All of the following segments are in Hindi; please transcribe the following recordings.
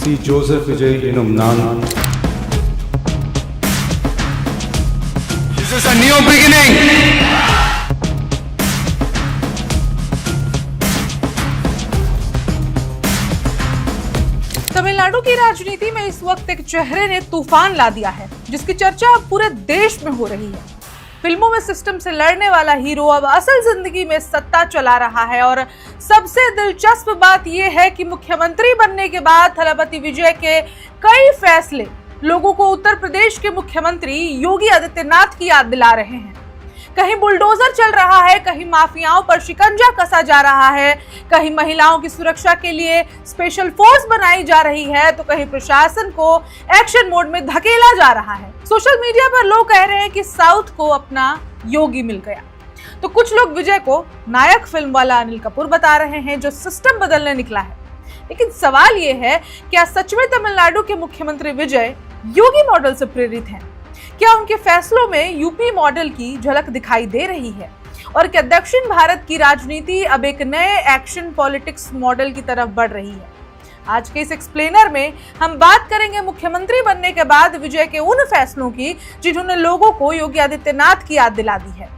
சி ஜோசப் விஜய் எனும் நான் This is a new beginning. Tamil Nadu की राजनीति में इस वक्त एक चेहरे ने तूफान ला दिया है, जिसकी चर्चा अब पूरे देश में हो रही है। फिल्मों में सिस्टम से लड़ने वाला हीरो अब असल जिंदगी में सत्ता चला रहा है और सबसे दिलचस्प बात यह है कि मुख्यमंत्री बनने के बाद थलपति विजय के कई फैसले लोगों को उत्तर प्रदेश के मुख्यमंत्री योगी आदित्यनाथ की याद दिला रहे हैं। कहीं बुलडोजर चल रहा है, कहीं माफियाओं पर शिकंजा कसा जा रहा है, कहीं महिलाओं की सुरक्षा के लिए स्पेशल फोर्स बनाई जा रही है, तो कहीं प्रशासन को एक्शन मोड में धकेला जा रहा है। सोशल मीडिया पर लोग कह रहे हैं कि साउथ को अपना योगी मिल गया, तो कुछ लोग विजय को नायक फिल्म वाला अनिल कपूर बता रहे हैं जो सिस्टम बदलने निकला है। लेकिन सवाल ये है, क्या सच में तमिलनाडु के मुख्यमंत्री विजय योगी मॉडल से प्रेरित हैं? क्या उनके फैसलों में यूपी मॉडल की झलक दिखाई दे रही है? और क्या दक्षिण भारत की राजनीति अब एक नए एक्शन पॉलिटिक्स मॉडल की तरफ बढ़ रही है? आज के इस एक्सप्लेनर में हम बात करेंगे मुख्यमंत्री बनने के बाद विजय के उन फैसलों की जिन्होंने लोगों को योगी आदित्यनाथ की याद दिला दी है।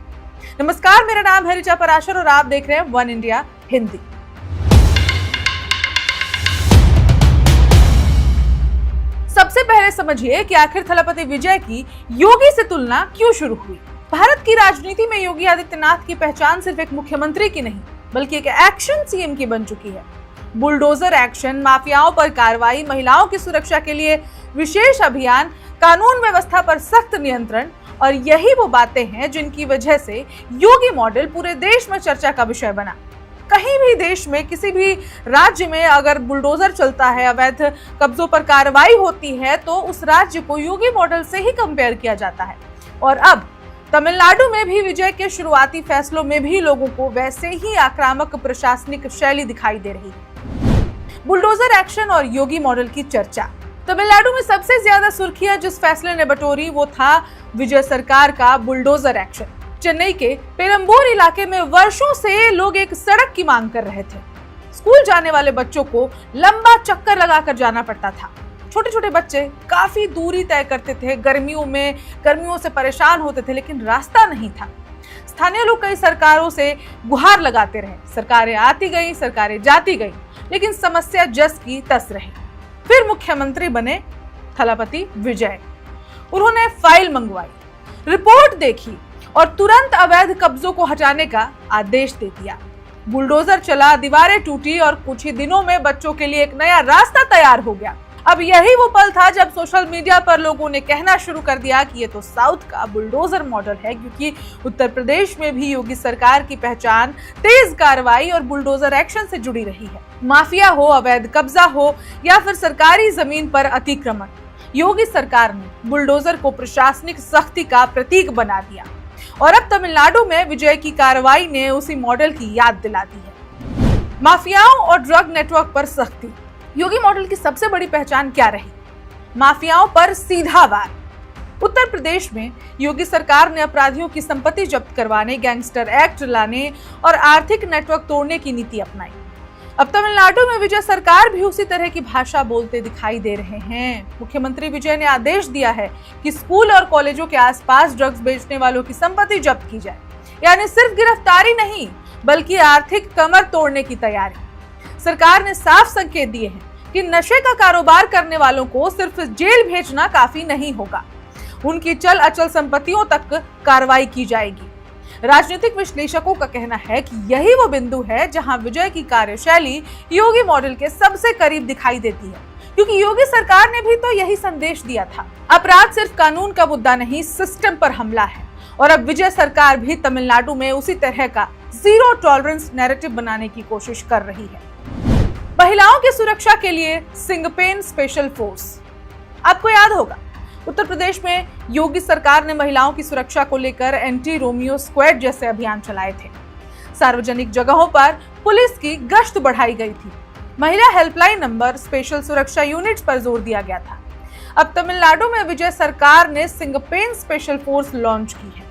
नमस्कार, मेरा नाम है ऋचा पराशर और आप देख रहे हैं वन इंडिया हिंदी। सबसे पहले समझिए कि आखिर थलपति विजय की योगी से तुलना क्यों शुरू हुई। भारत की राजनीति में योगी आदित्यनाथ की पहचान सिर्फ एक मुख्यमंत्री की नहीं, बल्कि एक एक्शन सीएम की बन चुकी है। बुलडोजर एक्शन, माफियाओं पर कार्रवाई, महिलाओं की सुरक्षा के लिए विशेष अभियान, कानून व्यवस्था पर सख्त नियंत्रण, और यही वो बातें हैं जिनकी वजह से योगी मॉडल पूरे देश में चर्चा का विषय बना। कहीं भी देश में, किसी भी राज्य में अगर बुलडोजर चलता है, अवैध कब्जों पर कार्रवाई होती है, तो उस राज्य को योगी मॉडल से ही कंपेयर किया जाता है। और अब तमिलनाडु में भी विजय के शुरुआती फैसलों में भी लोगों को वैसे ही आक्रामक प्रशासनिक शैली दिखाई दे रही है। बुलडोजर एक्शन और योगी मॉडल की चर्चा। तमिलनाडु में सबसे ज्यादा सुर्खियां जिस फैसले ने बटोरी वो था विजय सरकार का बुलडोजर एक्शन। चेन्नई के पेरंबूर इलाके में वर्षों से लोग एक सड़क की मांग कर रहे थे। स्कूल जाने वाले बच्चों को लंबा चक्कर लगाकर जाना पड़ता था। छोटे छोटे बच्चे काफी दूरी तय करते थे, गर्मियों से परेशान होते थे, लेकिन रास्ता नहीं था। स्थानीय लोग कई सरकारों से गुहार लगाते रहे, सरकारें आती गई, सरकारें जाती गई, लेकिन समस्या जस की तस रही। फिर मुख्यमंत्री बने थलपति विजय। उन्होंने फाइल मंगवाई, रिपोर्ट देखी और तुरंत अवैध कब्जों को हटाने का आदेश दे दिया। बुलडोजर चला, दीवारें टूटी और कुछ ही दिनों में बच्चों के लिए एक नया रास्ता तैयार हो गया। अब यही वो पल था जब सोशल मीडिया पर लोगों ने कहना शुरू कर दिया कि ये तो साउथ का बुलडोजर मॉडल है, क्योंकि उत्तर प्रदेश में भी योगी सरकार की पहचान तेज कार्रवाई और बुलडोजर एक्शन से जुड़ी रही है। माफिया हो, अवैध कब्जा हो या फिर सरकारी जमीन पर अतिक्रमण, योगी सरकार ने बुलडोजर को प्रशासनिक सख्ती का प्रतीक बना दिया। और अब तमिलनाडु में विजय की कार्रवाई ने उसी मॉडल की याद दिला दी है। माफियाओं और ड्रग नेटवर्क पर सख्ती। योगी मॉडल की सबसे बड़ी पहचान क्या रही? माफियाओं पर सीधा वार। उत्तर प्रदेश में योगी सरकार ने अपराधियों की संपत्ति जब्त करवाने, गैंगस्टर एक्ट लाने और आर्थिक नेटवर्क तोड़ने की नीति अपनाई। अब तमिलनाडु में विजय सरकार भी उसी तरह की भाषा बोलते दिखाई दे रहे हैं। मुख्यमंत्री विजय ने आदेश दिया है कि स्कूल और कॉलेजों के आसपास ड्रग्स बेचने वालों की संपत्ति जब्त की जाए। यानी सिर्फ गिरफ्तारी नहीं, बल्कि आर्थिक कमर तोड़ने की तैयारी। सरकार ने साफ संकेत दिए हैं कि नशे का कारोबार करने वालों को सिर्फ जेल भेजना काफी नहीं होगा, उनकी चल अचल संपत्तियों तक कार्रवाई की जाएगी। राजनीतिक विश्लेषकों का कहना है कि यही वो बिंदु है जहां विजय की कार्यशैली योगी मॉडल के सबसे करीब दिखाई देती है, क्योंकि योगी सरकार ने भी तो यही संदेश दिया था, अपराध सिर्फ कानून का मुद्दा नहीं, सिस्टम पर हमला है। और अब विजय सरकार भी तमिलनाडु में उसी तरह का जीरो टॉलरेंस नैरेटिव बनाने की कोशिश कर रही है। महिलाओं की सुरक्षा के लिए सिंगपेन स्पेशल फोर्स। आपको याद होगा, उत्तर प्रदेश में योगी सरकार ने महिलाओं की सुरक्षा को लेकर एंटी रोमियो स्क्वाड जैसे अभियान चलाए थे। सार्वजनिक जगहों पर पुलिस की गश्त बढ़ाई गई थी। महिला हेल्पलाइन नंबर, स्पेशल सुरक्षा यूनिट्स पर जोर दिया गया था। अब तमिलनाडु में विजय सरकार ने सिंगपेन स्पेशल फोर्स लॉन्च की है।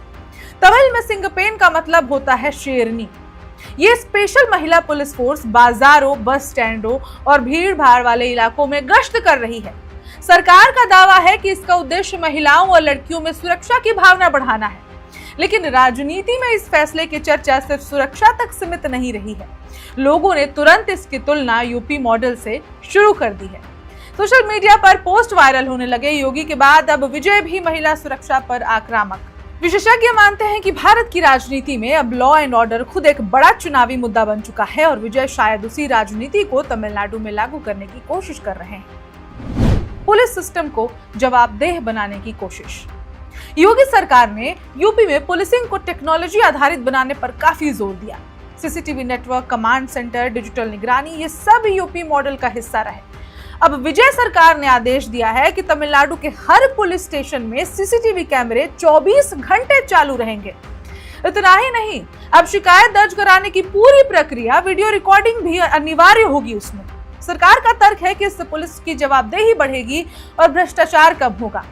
तमिल में सिंगपेन का मतलब होता है शेरनी। ये स्पेशल महिला पुलिस फोर्स बाजारों, बस स्टैंडों और भीड़ भाड़ वाले इलाकों में गश्त कर रही है। सरकार का दावा है कि इसका उद्देश्य महिलाओं और लड़कियों में सुरक्षा की भावना बढ़ाना है, लेकिन राजनीति में इस फैसले की चर्चा सिर्फ सुरक्षा तक सीमित नहीं रही है। लोगों ने तुरंत इसकी तुलना यूपी मॉडल से शुरू कर दी है। सोशल मीडिया पर पोस्ट वायरल होने लगे योगी के बाद अब विजय भी महिला सुरक्षा पर आक्रामक। विशेषज्ञ मानते हैं कि भारत की राजनीति में अब लॉ एंड ऑर्डर खुद एक बड़ा चुनावी मुद्दा बन चुका है और विजय शायद उसी राजनीति को तमिलनाडु में लागू करने की कोशिश कर रहे हैं। पुलिस सिस्टम को जवाबदेह बनाने की कोशिश। योगी सरकार ने यूपी में पुलिसिंग को टेक्नोलॉजी आधारित बनाने पर काफी जोर दिया। CCTV network, command centre, digital निगरानी, ये सब यूपी मॉडल का हिस्सा रहे। अब विजय सरकार ने आदेश दिया है कि तमिलनाडु के हर पुलिस स्टेशन में सीसीटीवी कैमरे 24 घंटे चालू रहेंगे। इतना ही नहीं, अब शिकायत दर्ज कराने की पूरी प्रक्रिया वीडियो रिकॉर्डिंग भी अनिवार्य होगी उसमें। सरकार का तर्क है कि इससे पुलिस की जवाबदेही बढ़ेगी और भ्रष्टाचार कम होगा।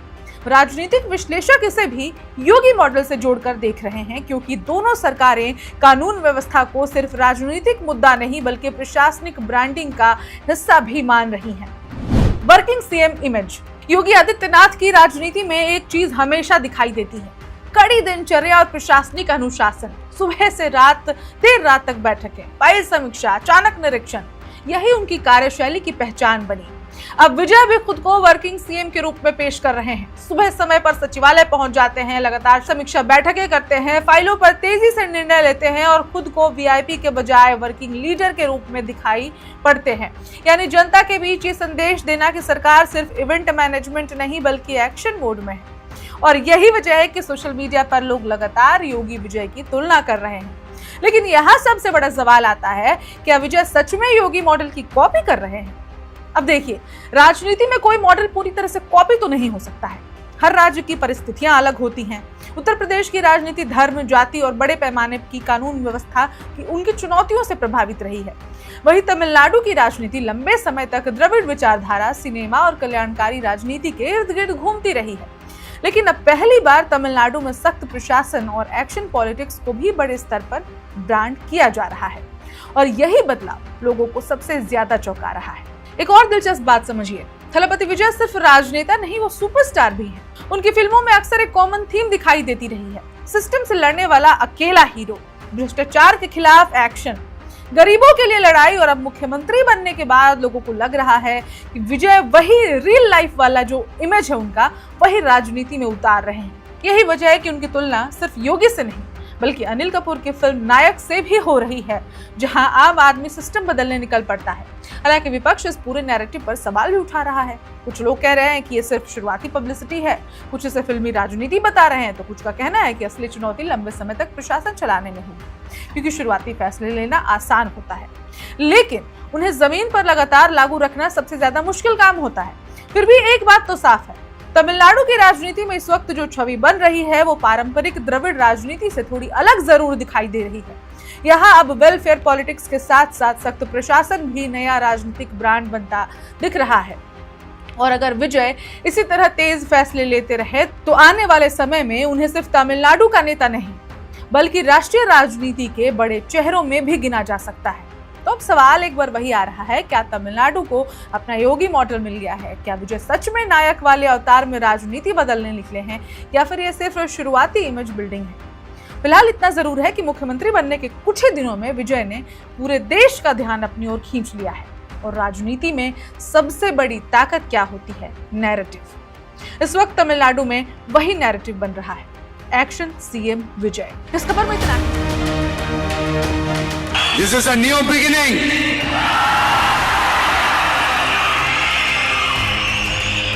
राजनीतिक विश्लेषक इसे भी योगी मॉडल से जोड़कर देख रहे हैं, क्योंकि दोनों सरकारें कानून व्यवस्था को सिर्फ राजनीतिक मुद्दा नहीं बल्कि प्रशासनिक ब्रांडिंग का हिस्सा भी मान रही हैं। Working CM image. Yogi Adityanath की राजनीति में एक चीज हमेशा दिखाई देती है, कड़ी दिनचर्या और प्रशासनिक अनुशासन। सुबह से देर रात तक बैठकें, फाइल समीक्षा, अचानक निरीक्षण, यही उनकी कार्यशैली की पहचान बनी। अब विजय भी खुद को वर्किंग सीएम के रूप में पेश कर रहे हैं। सुबह समय पर सचिवालय पहुंच जाते हैं, लगातार समीक्षा बैठकें करते हैं, फाइलों पर तेजी से निर्णय लेते हैं और खुद को वीआईपी के बजाय वर्किंग लीडर के रूप में दिखाई पड़ते हैं। यानी जनता के बीच ये संदेश देना कि सरकार सिर्फ इवेंट मैनेजमेंट नहीं बल्कि एक्शन मोड में है। और यही वजह है कि सोशल मीडिया पर लोग लगातार योगी विजय की तुलना कर रहे हैं। लेकिन यहाँ सबसे बड़ा सवाल आता है, क्या विजय सच में योगी मॉडल की कॉपी कर रहे हैं? अब देखिए, राजनीति में कोई मॉडल पूरी तरह से कॉपी तो नहीं हो सकता है। हर राज्य की परिस्थितियां अलग होती हैं। उत्तर प्रदेश की राजनीति धर्म, जाति और बड़े पैमाने की कानून व्यवस्था की उनकी चुनौतियों से प्रभावित रही है। वहीं तमिलनाडु की राजनीति लंबे समय तक द्रविड़ विचारधारा, सिनेमा और कल्याणकारी राजनीति के इर्द गिर्द घूमती रही है। लेकिन अब पहली बार तमिलनाडु में सख्त प्रशासन और एक्शन पॉलिटिक्स को भी बड़े स्तर पर ब्रांड किया जा रहा है और यही बदलाव लोगों को सबसे ज्यादा चौंका रहा है। एक और दिलचस्प बात समझिए, थलपति विजय सिर्फ राजनेता नहीं, वो सुपरस्टार भी हैं। उनकी फिल्मों में अक्सर एक कॉमन थीम दिखाई देती रही है, सिस्टम से लड़ने वाला अकेला हीरो, भ्रष्टाचार के खिलाफ एक्शन, गरीबों के लिए लड़ाई। और अब मुख्यमंत्री बनने के बाद लोगों को लग रहा है कि विजय वही रियल लाइफ वाला जो इमेज है उनका, वही राजनीति में उतार रहे हैं। यही वजह है कि उनकी तुलना सिर्फ योगी से नहीं बल्कि अनिल कपूर की फिल्म नायक से भी हो रही है, जहां आम आदमी सिस्टम बदलने निकल पड़ता है। हालांकि विपक्ष इस पूरे नैरेटिव पर सवाल भी उठा रहा है। कुछ लोग कह रहे हैं कि ये सिर्फ शुरुआती पब्लिसिटी है, कुछ इसे फिल्मी राजनीति बता रहे हैं, तो कुछ का कहना है कि असली चुनौती लंबे समय तक प्रशासन चलाने में होगी, क्योंकि शुरुआती फैसले लेना आसान होता है लेकिन उन्हें जमीन पर लगातार लागू रखना सबसे ज्यादा मुश्किल काम होता है। फिर भी एक बात तो साफ है, तमिलनाडु की राजनीति में इस वक्त जो छवि बन रही है वो पारंपरिक द्रविड़ राजनीति से थोड़ी अलग जरूर दिखाई दे रही है। यहाँ अब वेलफेयर पॉलिटिक्स के साथ साथ सख्त प्रशासन भी नया राजनीतिक ब्रांड बनता दिख रहा है। और अगर विजय इसी तरह तेज फैसले लेते रहे तो आने वाले समय में उन्हें सिर्फ तमिलनाडु का नेता नहीं बल्कि राष्ट्रीय राजनीति के बड़े चेहरों में भी गिना जा सकता है। तो अब सवाल एक बार वही आ रहा है, क्या तमिलनाडु को अपना योगी मॉडल मिल गया है? क्या विजय सच में नायक वाले अवतार में राजनीति बदलने निकले हैं या फिर ये सिर्फ शुरुआती इमेज बिल्डिंग है? फिलहाल इतना जरूर है कि मुख्यमंत्री बनने के कुछ ही दिनों में विजय ने पूरे देश का ध्यान अपनी ओर खींच लिया है। और राजनीति में सबसे बड़ी ताकत क्या होती है? नैरेटिव। इस वक्त तमिलनाडु में वही नैरेटिव बन रहा है, एक्शन सीएम विजय। इस खबर में इतना। This is a new beginning.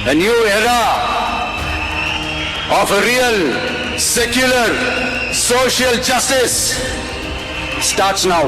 A new era of a real, secular, social justice starts now.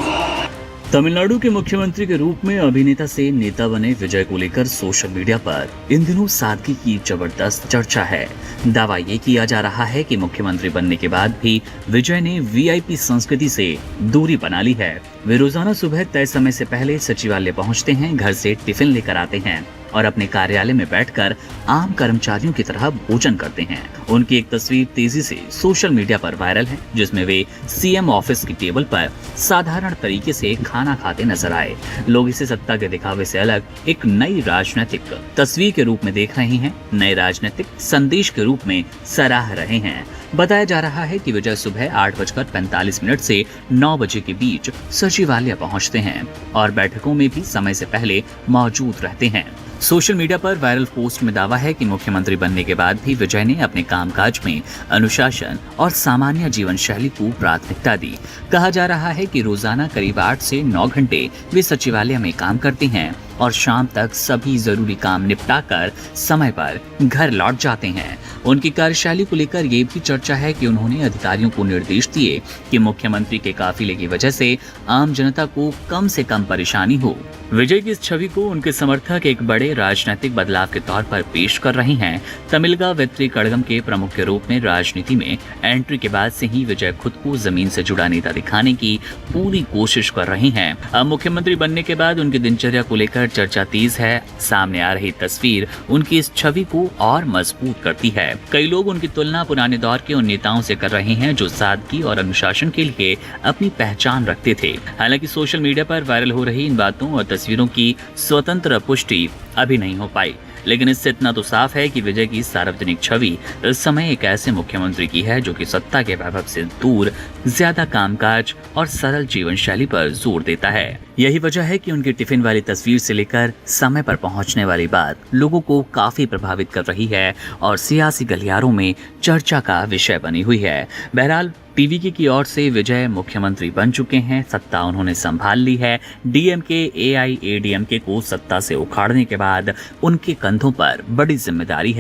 Tamil Nadu के मुख्यमंत्री के रूप में अभिनेता से नेता बने विजय को लेकर सोशल मीडिया पर इन दिनों सादगी की जबरदस्त चर्चा है। दावा ये किया जा रहा है कि मुख्यमंत्री बनने के बाद भी विजय ने वीआईपी संस्कृति से दूरी बना ली है। वे रोजाना सुबह तय समय से पहले सचिवालय पहुंचते हैं, घर से टिफिन लेकर आते हैं और अपने कार्यालय में बैठकर आम कर्मचारियों की तरह भोजन करते हैं। उनकी एक तस्वीर तेजी से सोशल मीडिया पर वायरल है, जिसमें वे सीएम ऑफिस की टेबल पर साधारण तरीके से खाना खाते नजर आए। लोग इसे सत्ता के दिखावे से अलग एक नई राजनीतिक तस्वीर के रूप में देख रहे हैं, नए राजनीतिक संदेश के रूप में सराह रहे हैं। बताया जा रहा है कि विजय सुबह 8:45 से 9 बजे के बीच सचिवालय पहुंचते हैं और बैठकों में भी समय से पहले मौजूद रहते हैं। सोशल मीडिया पर वायरल पोस्ट में दावा है कि मुख्यमंत्री बनने के बाद भी विजय ने अपने कामकाज में अनुशासन और सामान्य जीवन शैली को प्राथमिकता दी। कहा जा रहा है कि रोजाना करीब 8 से 9 घंटे वे सचिवालय में काम करते हैं और शाम तक सभी जरूरी काम निपटाकर समय पर घर लौट जाते हैं। उनकी कार्यशैली को लेकर ये भी चर्चा है कि उन्होंने अधिकारियों को निर्देश दिए कि मुख्यमंत्री के काफिले की वजह से आम जनता को कम से कम परेशानी हो। विजय की इस छवि को उनके समर्थक एक बड़े राजनीतिक बदलाव के तौर पर पेश कर रहे हैं। तमिलगा वेत्री कड़गम के प्रमुख के रूप में राजनीति में एंट्री के बाद से ही विजय खुद को जमीन से जुड़ा नेता दिखाने की पूरी कोशिश कर रहे हैं। अब मुख्यमंत्री बनने के बाद उनकी दिनचर्या को लेकर चर्चा तेज है। सामने आ रही तस्वीर उनकी इस छवि को और मजबूत करती है। कई लोग उनकी तुलना पुराने दौर के उन नेताओं से कर रहे हैं जो सादगी और अनुशासन के लिए अपनी पहचान रखते थे। हालांकि सोशल मीडिया पर वायरल हो रही इन बातों और तस्वीरों की स्वतंत्र पुष्टि अभी नहीं हो पाई, लेकिन इससे इतना तो साफ है कि विजय की सार्वजनिक छवि इस समय एक ऐसे मुख्यमंत्री की है जो कि सत्ता के वैभव से दूर ज्यादा कामकाज और सरल जीवन शैली पर जोर देता है। यही वजह है कि उनकी टिफिन वाली तस्वीर से लेकर समय पर पहुंचने वाली बात लोगों को काफी प्रभावित कर रही है और सियासी गलियारों में चर्चा का विषय बनी हुई है। बहरहाल टीवी की ओर से विजय मुख्यमंत्री बन चुके हैं, सत्ता उन्होंने संभाल ली है। डीएमके एआईएडीएमके को सत्ता से उखाड़ने के बाद उनके कंधों पर बड़ी जिम्मेदारी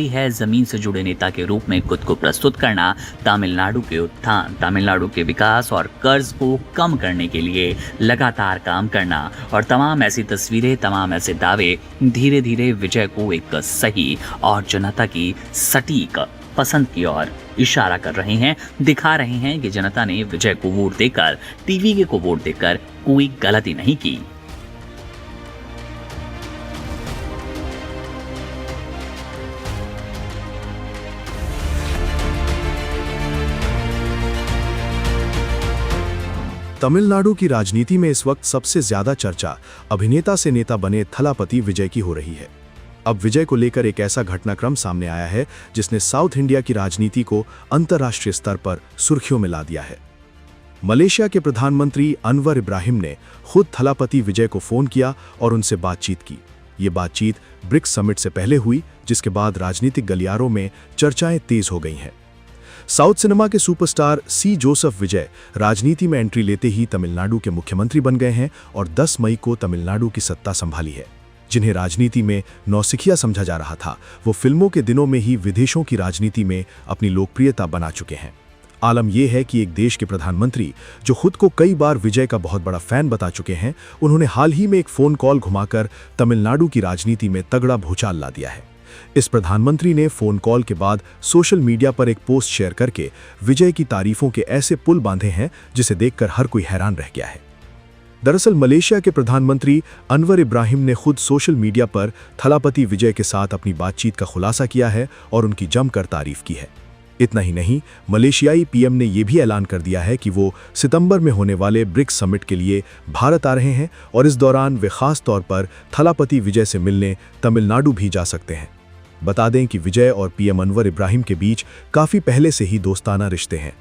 है जमीन से जुड़े नेता के रूप में खुद को प्रस्तुत करना, तमिलनाडु के उत्थान, तमिलनाडु के विकास और कर्ज को कम करने के लिए लगातार काम करना और तमाम ऐसी तस्वीरें, तमाम ऐसे दावे धीरे धीरे विजय को एक सही और जनता की सटीक पसंद की ओर इशारा कर रहे हैं, दिखा रहे हैं कि जनता ने विजय को वोट देकर, टीवी को वोट देकर कोई गलती नहीं की। तमिलनाडु की राजनीति में इस वक्त सबसे ज्यादा चर्चा अभिनेता से नेता बने थलापति विजय की हो रही है। अब विजय को लेकर एक ऐसा घटनाक्रम सामने आया है जिसने साउथ इंडिया की राजनीति को अंतर्राष्ट्रीय स्तर पर सुर्खियों में ला दिया है। मलेशिया के प्रधानमंत्री अनवर इब्राहिम ने खुद थलापति विजय को फोन किया और उनसे बातचीत की। ये बातचीत ब्रिक्स समिट से पहले हुई, जिसके बाद राजनीतिक गलियारों में चर्चाएं तेज हो गई हैं। साउथ सिनेमा के सुपरस्टार सी जोसेफ विजय राजनीति में एंट्री लेते ही तमिलनाडु के मुख्यमंत्री बन गए हैं और 10 मई को तमिलनाडु की सत्ता संभाली है। जिन्हें राजनीति में नौसिखिया समझा जा रहा था, वो फिल्मों के दिनों में ही विदेशों की राजनीति में अपनी लोकप्रियता बना चुके हैं। आलम यह है कि एक देश के प्रधानमंत्री जो खुद को कई बार विजय का बहुत बड़ा फैन बता चुके हैं, उन्होंने हाल ही में एक फोन कॉल घुमाकर तमिलनाडु की राजनीति में तगड़ा भूचाल ला दिया है। इस प्रधानमंत्री ने फोन कॉल के बाद सोशल मीडिया पर एक पोस्ट शेयर करके विजय की तारीफों के ऐसे पुल बांधे हैं जिसे देखकर हर कोई हैरान रह गया है। दरअसल मलेशिया के प्रधानमंत्री अनवर इब्राहिम ने खुद सोशल मीडिया पर थलापति विजय के साथ अपनी बातचीत का खुलासा किया है और उनकी जमकर तारीफ की है। इतना ही नहीं, मलेशियाई पीएम ने यह भी ऐलान कर दिया है कि वो सितंबर में होने वाले ब्रिक्स समिट के लिए भारत आ रहे हैं और इस दौरान वे खास तौर पर थलापति विजय से मिलने तमिलनाडु भी जा सकते हैं। बता दें कि विजय और पीएम अनवर इब्राहिम के बीच काफी पहले से ही दोस्ताना रिश्ते हैं।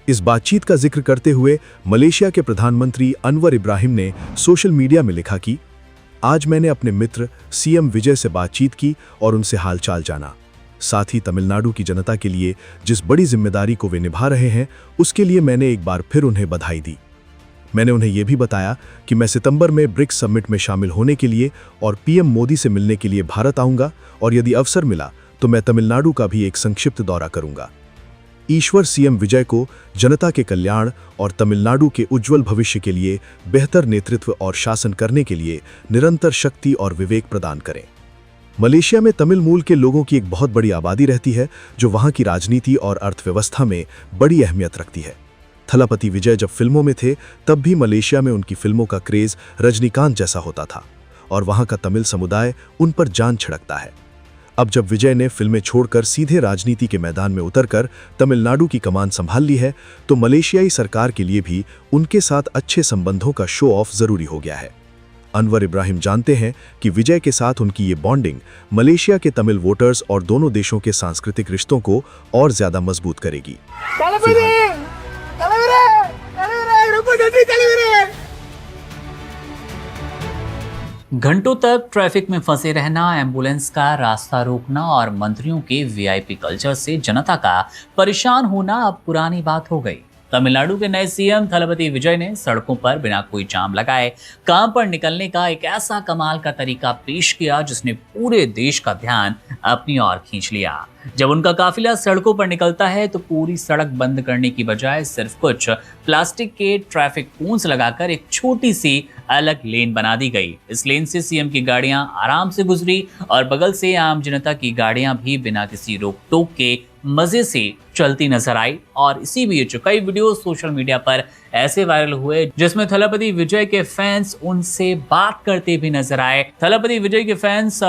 इस बातचीत का जिक्र करते हुए मलेशिया के प्रधानमंत्री अनवर इब्राहिम ने सोशल मीडिया में लिखा कि आज मैंने अपने मित्र सीएम विजय से बातचीत की और उनसे हालचाल जाना। साथ ही तमिलनाडु की जनता के लिए जिस बड़ी जिम्मेदारी को वे निभा रहे हैं, उसके लिए मैंने एक बार फिर उन्हें बधाई दी। मैंने उन्हें यह भी बताया कि मैं सितंबर में ब्रिक्स समिट में शामिल होने के लिए और पीएम मोदी से मिलने के लिए भारत आऊंगा और यदि अवसर मिला तो मैं तमिलनाडु का भी एक संक्षिप्त दौरा करूंगा। ईश्वर सीएम विजय को जनता के कल्याण और तमिलनाडु के उज्जवल भविष्य के लिए बेहतर नेतृत्व और शासन करने के लिए निरंतर शक्ति और विवेक प्रदान करें। मलेशिया में तमिल मूल के लोगों की एक बहुत बड़ी आबादी रहती है जो वहां की राजनीति और अर्थव्यवस्था में बड़ी अहमियत रखती है। थलापति विजय जब फिल्मों में थे तब भी मलेशिया में उनकी फिल्मों का क्रेज रजनीकांत जैसा होता था और वहां का तमिल समुदाय उन पर जान छिड़कता है। अब जब विजय ने फिल्में छोड़कर सीधे राजनीति के मैदान में उतरकर तमिलनाडु की कमान संभाल ली है, तो मलेशियाई सरकार के लिए भी उनके साथ अच्छे संबंधों का शो ऑफ जरूरी हो गया है। अनवर इब्राहिम जानते हैं कि विजय के साथ उनकी ये बॉन्डिंग मलेशिया के तमिल वोटर्स और दोनों देशों के सांस्कृतिक रिश्तों को और ज्यादा मजबूत करेगी। घंटों तक ट्रैफिक में फंसे रहना, एम्बुलेंस का रास्ता रोकना और मंत्रियों के वीआईपी कल्चर से जनता का परेशान होना अब पुरानी बात हो गई। तमिलनाडु के नए सीएम थलपति विजय ने सड़कों पर बिना कोई जाम लगाए काम पर निकलने का एक ऐसा कमाल का तरीका पेश किया जिसने पूरे देश का ध्यान अपनी ओर खींच लिया। जब उनका काफिला सड़कों पर निकलता है तो पूरी सड़क बंद करने की बजाय सिर्फ कुछ प्लास्टिक के ट्रैफिक कोन्स लगाकर एक छोटी सी अलग लेन बना दी गई। इस लेन से सीएम की गाड़ियां आराम से गुजरी और बगल से आम जनता की गाड़ियां भी बिना किसी रोक टोक के मजे से चलती नजर आई। और इसी बीच कई वीडियो सोशल मीडिया पर ऐसे वायरल हुए जिसमें थलपति विजय के फैंस उनसे बात करते भी नजर आए। थलपति विजय के फैंस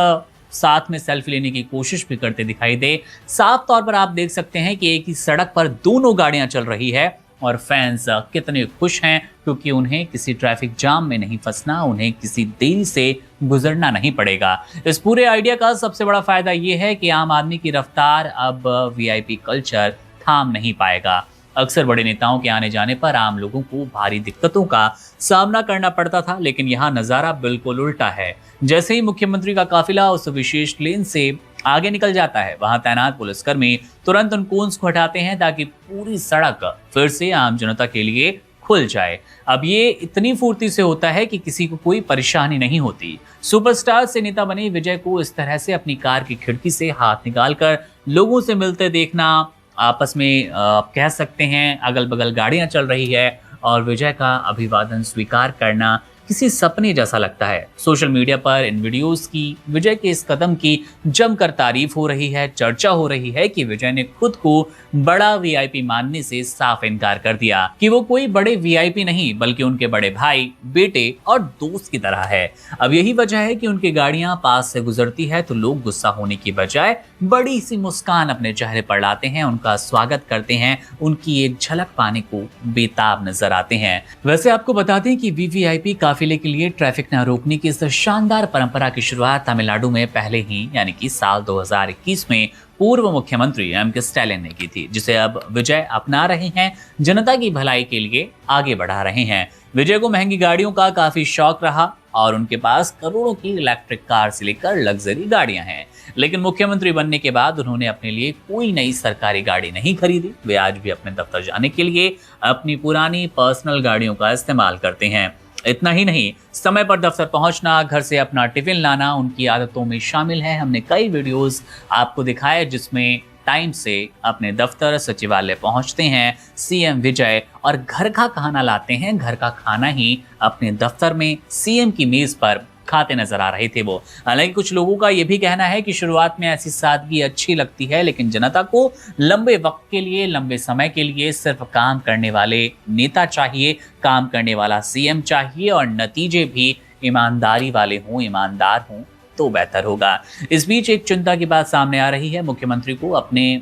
साथ में सेल्फी लेने की कोशिश भी करते दिखाई दे। साफ तौर पर आप देख सकते हैं कि एक ही सड़क पर दोनों गाड़ियां चल रही है और फैंस कितने खुश हैं क्योंकि उन्हें किसी ट्रैफिक जाम में नहीं फंसना, उन्हें किसी देरी से गुजरना नहीं पड़ेगा। इस पूरे आइडिया का सबसे बड़ा फायदा ये है कि आम आदमी की रफ्तार अब वीआईपी कल्चर थाम नहीं पाएगा। अक्सर बड़े नेताओं के आने जाने पर आम लोगों को भारी दिक्कतों का सामना करना पड़ता था, लेकिन यहाँ नजारा बिल्कुल उल्टा है। जैसे ही मुख्यमंत्री का काफिला उस विशेष लेन से आगे निकल जाता है, वहां तैनात पुलिसकर्मी तुरंत उन कोन्स को हटाते हैं ताकि पूरी सड़क फिर से आम जनता के लिए खुल जाए। अब ये इतनी फुर्ती से होता है कि किसी को कोई परेशानी नहीं होती। सुपरस्टार से नेता बने विजय को इस तरह से अपनी कार की खिड़की से हाथ निकालकर लोगों से मिलते देखना, आपस में कह सकते हैं अगल बगल गाड़ियां चल रही है और विजय का अभिवादन स्वीकार करना किसी सपने जैसा लगता है। सोशल मीडिया पर इन वीडियोस की विजय के इस कदम की जमकर तारीफ हो रही है। चर्चा हो रही है कि विजय ने खुद को बड़ा वीआईपी मानने से साफ इनकार कर दिया कि वो कोई बड़े वीआईपी नहीं बल्कि उनके बड़े भाई, बेटे और दोस्त की तरह है। अब यही वजह है कि उनकी गाड़ियां पास से गुजरती है तो लोग गुस्सा होने की बजाय बड़ी सी मुस्कान अपने चेहरे पर लाते हैं, उनका स्वागत करते हैं, उनकी एक झलक पाने को बेताब नजर आते हैं। वैसे आपको बता दें कि वीवीआईपी काफिले के लिए ट्रैफिक न रोकने की इस शानदार परंपरा की शुरुआत तमिलनाडु में पहले ही यानी कि साल 2021 में पूर्व मुख्यमंत्री एम.के. स्टालिन ने की थी, जिसे अब विजय अपना रहे हैं, जनता की भलाई के लिए आगे बढ़ा रहे हैं। विजय को महंगी गाड़ियों का काफी शौक रहा और उनके पास करोड़ों की इलेक्ट्रिक कार से लेकर लग्जरी गाड़ियां हैं, लेकिन मुख्यमंत्री बनने के बाद उन्होंने अपने लिए कोई नई सरकारी गाड़ी नहीं खरीदी। वे आज भी अपने दफ्तर जाने के लिए अपनी पुरानी पर्सनल गाड़ियों का इस्तेमाल करते हैं। इतना ही नहीं, समय पर दफ्तर पहुंचना, घर से अपना टिफिन लाना उनकी आदतों में शामिल है। हमने कई वीडियोस आपको दिखाए जिसमें टाइम से अपने दफ्तर सचिवालय पहुंचते हैं सीएम विजय और घर का खाना लाते हैं। घर का खाना ही अपने दफ्तर में सीएम की मेज पर खाते नजर आ रहे थे वो। हालांकि कुछ लोगों का यह भी कहना है कि शुरुआत में ऐसी सादगी अच्छी लगती है, लेकिन जनता को लंबे वक्त के लिए, लंबे समय के लिए सिर्फ काम करने वाले नेता चाहिए, काम करने वाला सीएम चाहिए और नतीजे भी ईमानदारी वाले हों, ईमानदार हों तो बेहतर होगा। इस बीच एक चिंता की बात सामने आ रही है। मुख्यमंत्री को अपने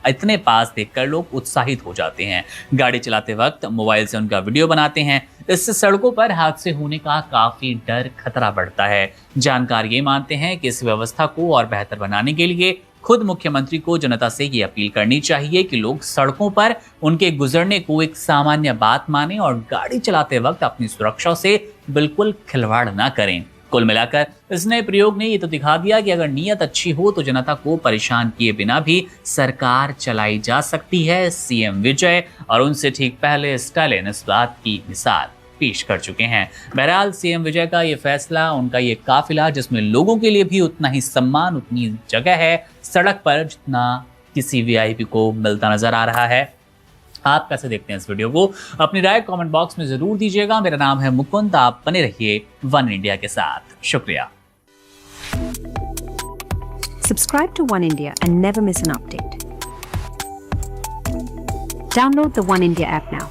इतने पास देखकर लोग उत्साहित हो जाते हैं, गाड़ी चलाते वक्त मोबाइल से उनका वीडियो बनाते हैं। इससे सड़कों पर हादसे होने का काफी डर, खतरा बढ़ता है। जानकार ये मानते हैं कि इस व्यवस्था को और बेहतर बनाने के लिए खुद मुख्यमंत्री को जनता से ये अपील करनी चाहिए कि लोग सड़कों पर उनके गुजरने को एक सामान्य बात माने और गाड़ी चलाते वक्त अपनी सुरक्षा से बिल्कुल खिलवाड़ ना करें। कुल मिलाकर इस नए प्रयोग ने ये तो दिखा दिया कि अगर नीयत अच्छी हो तो जनता को परेशान किए बिना भी सरकार चलाई जा सकती है। सीएम विजय और उनसे ठीक पहले स्टालिन इस बात की मिसाल पेश कर चुके हैं। बहरहाल सीएम विजय का ये फैसला, उनका ये काफिला जिसमें लोगों के लिए भी उतना ही सम्मान, उतनी जगह है सड़क पर जितना किसी वीआईपी को मिलता नजर आ रहा है। आप कैसे देखते हैं इस वीडियो को? अपनी राय कमेंट बॉक्स में जरूर दीजिएगा। मेरा नाम है मुकुंद, आप बने रहिए वन इंडिया के साथ। शुक्रिया। Subscribe to One India and never miss an update. Download the One India app now.